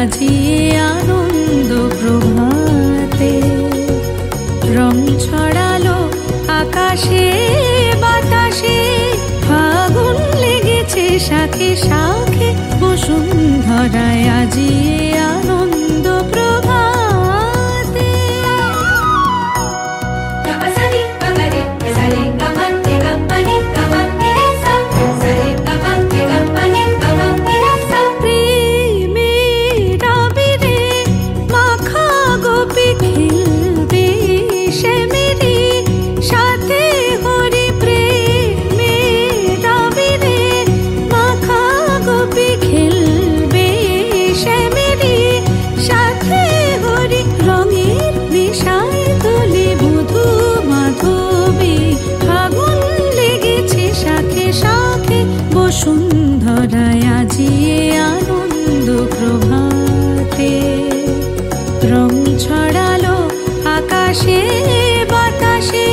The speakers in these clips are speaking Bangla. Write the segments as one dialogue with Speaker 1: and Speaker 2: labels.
Speaker 1: আজিয়ে আনন্দ প্রভাতে। রং ছড়ালো আকাশে বাতাসে, ফাগুন লেগেছে শাখে শাখে, বসুন্ধরায় আজিয়ে আনন্দ প্রভাতে। বসুন্ধরায় আজিয়ে আনন্দ প্রভাতে। রং ছড়ালো আকাশে বাতাসে,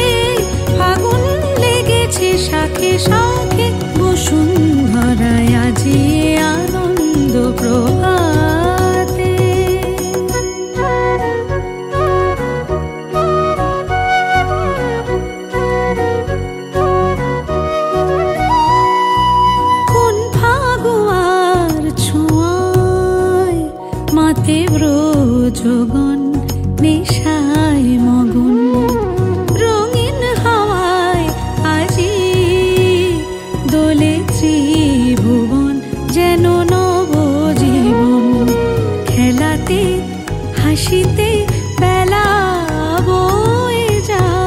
Speaker 1: ফাগুন লেগেছে শাখে শাখে, বসুন্ধরায় আজিয়ে আনন্দ প্রভাতে। মাতে ব্রজগণ নেশায় মগন, রঙিন হাওয়ায় আজি দোলে ত্রিভুবন, যেন নবজীবন। খেলাতে হাসিতে বেলা বয়ে যায়,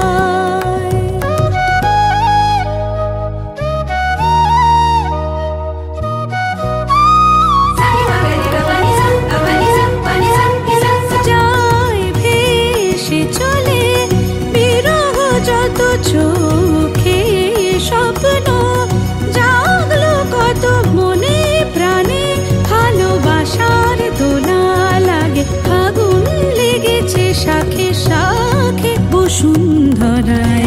Speaker 1: চলে বিরহ যত চোখে স্বপ্ন, জাগলো কত মনে প্রাণে, ভালোবাসার দোলা লাগে, ফাগুন লেগেছে শাখে শাখে, বসুন্ধরায়